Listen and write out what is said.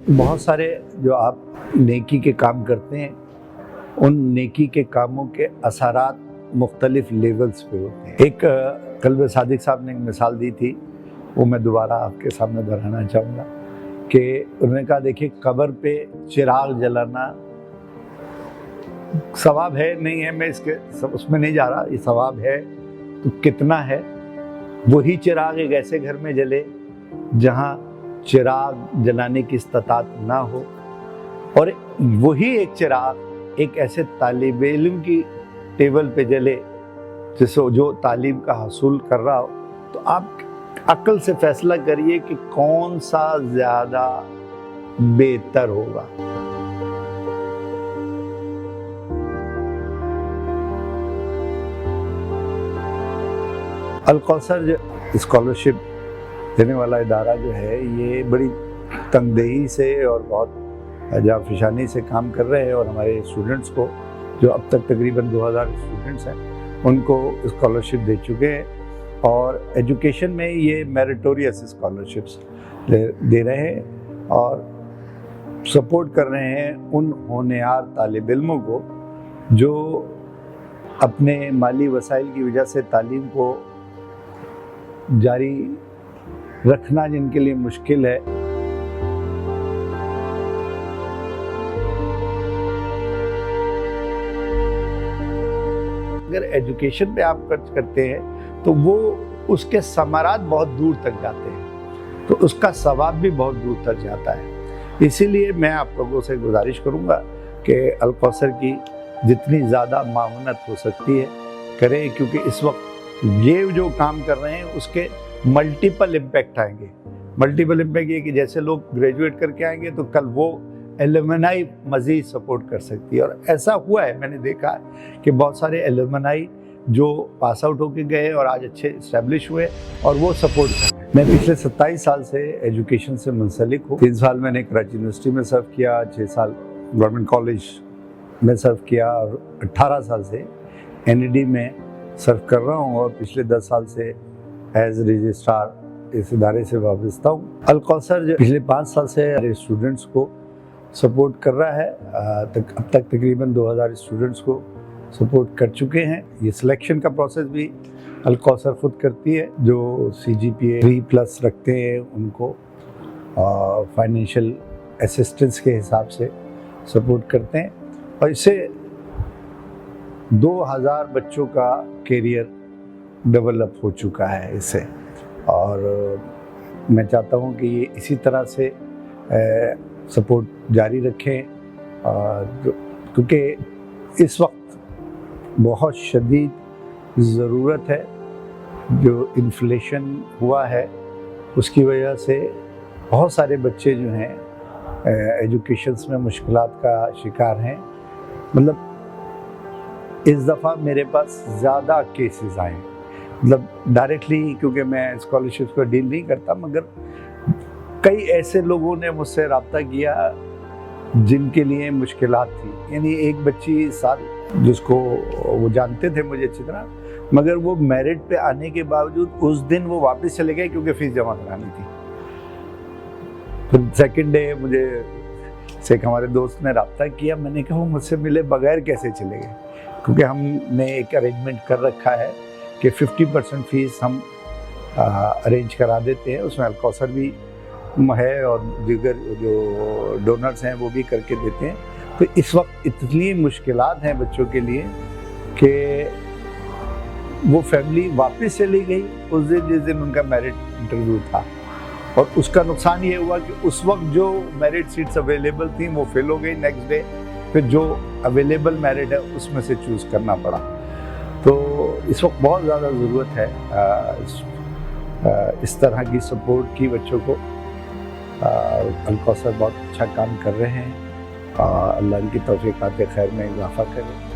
बहुत सारे जो आप नेकी के काम करते हैं, उन नेकी के कामों के असरात मुख्तलिफ लेवल्स पे होते हैं। एक कल्ब सादिक साहब ने एक मिसाल दी थी, वो मैं दोबारा आपके सामने दोहराना चाहूँगा कि उन्होंने कहा, देखिए कब्र पे चिराग जलाना सवाब है नहीं है, मैं उसमें नहीं जा रहा, ये सवाब है तो कितना है। वही चिराग एक ऐसे घर में जले जहाँ चिराग जलाने की इस्तात ना हो, और वही एक चिराग एक ऐसे तालिब इल्म की टेबल पे जले जिससे जो तालीम का हासिल कर रहा हो। तो आप अक्ल से फैसला करिए कि कौन सा ज़्यादा बेहतर होगा। अल कौसर स्कॉलरशिप देने वाला इदारा जो है, ये बड़ी तंगदेही से और बहुत जाफिशानी से काम कर रहे हैं, और हमारे स्टूडेंट्स को, जो अब तक तकरीबन 2000 स्टूडेंट्स हैं, उनको स्कॉलरशिप दे चुके हैं। और एजुकेशन में ये मेरिटोरियस स्कॉलरशिप्स दे रहे हैं और सपोर्ट कर रहे हैं उन होनहार तालिब इल्मों को जो अपने माली वसाइल की वजह से तालीम को जारी रखना जिनके लिए मुश्किल है। अगर एजुकेशन पे आप खर्च करते हैं तो वो उसके समारात बहुत दूर तक जाते हैं, तो उसका सवाब भी बहुत दूर तक जाता है। इसीलिए मैं आप लोगों से गुजारिश करूंगा कि अल कौसर की जितनी ज़्यादा मावनत हो सकती है करें, क्योंकि इस वक्त ये जो काम कर रहे हैं उसके मल्टीपल इम्पैक्ट आएंगे। मल्टीपल इम्पैक्ट ये कि जैसे लोग ग्रेजुएट करके आएंगे तो कल वो एलुमनाई मज़ीद सपोर्ट कर सकती है, और ऐसा हुआ है, मैंने देखा है कि बहुत सारे एलुमनाई जो पास आउट होके गए और आज अच्छे इस्टेब्लिश हुए और वो सपोर्ट कर रहे हैं। मैं पिछले 27 साल से एजुकेशन से मुंसलिक हूँ। 3 साल मैंने कराची यूनिवर्सिटी में सर्व किया, 6 साल गवर्नमेंट कॉलेज में सर्व किया, और 18 साल से NED में सर्व कर रहा हूँ, और पिछले 10 साल से एज रजिस्ट्रार इस इदारे से वाबस्ता हूँ। अल कौसर जो पिछले 5 साल से हमारे स्टूडेंट्स को सपोर्ट कर रहा है, अब तक तकरीबन 2000 स्टूडेंट्स को सपोर्ट कर चुके हैं। ये सिलेक्शन का प्रोसेस भी अल कौसर खुद करती है। जो CGPA 3+ रखते हैं उनको फाइनेंशियल असिस्टेंस के हिसाब से सपोर्ट करते हैं, और इससे 2000 बच्चों का कैरियर डेवलप हो चुका है इससे। और मैं चाहता हूँ कि ये इसी तरह से सपोर्ट जारी रखें, क्योंकि इस वक्त बहुत शदीद ज़रूरत है। जो इन्फ्लेशन हुआ है उसकी वजह से बहुत सारे बच्चे जो हैं एजुकेशंस में मुश्किलात का शिकार हैं। मतलब इस दफ़ा मेरे पास ज़्यादा केसेस आए, मतलब डायरेक्टली, क्योंकि मैं स्कॉलरशिप पर डील नहीं करता, मगर कई ऐसे लोगों ने मुझसे रब्ता किया जिनके लिए मुश्किलात थी। यानी एक बच्ची साल जिसको वो जानते थे मुझे अच्छी तरह, मगर वो मेरिट पे आने के बावजूद उस दिन वो वापस चले गए क्योंकि फ़ीस जमा करानी थी। फिर सेकंड डे मुझे से एक हमारे दोस्त ने रब्ता किया, मैंने कहा वो मुझसे मिले बगैर कैसे चले गए, क्योंकि हमने एक अरेंजमेंट कर रखा है कि 50% फ़ीस हम अरेंज करा देते हैं, उसमें अल कौसर भी है और दीगर जो डोनर्स हैं वो भी करके देते हैं। तो इस वक्त इतनी मुश्किलात हैं बच्चों के लिए कि वो फैमिली वापस चली गई उस दिन जिस दिन उनका मेरिट इंटरव्यू था, और उसका नुकसान ये हुआ कि उस वक्त जो मेरिट सीट्स अवेलेबल थी वो फिल हो गई। नेक्स्ट डे फिर जो अवेलेबल मेरिट है उसमें से चूज़ करना पड़ा। तो इस वक्त बहुत ज़्यादा ज़रूरत है इस तरह की सपोर्ट की बच्चों को। अल कौसर बहुत अच्छा काम कर रहे हैं, अल्लाह इनकी तौफीक़ात खैर में इजाफ़ा करे।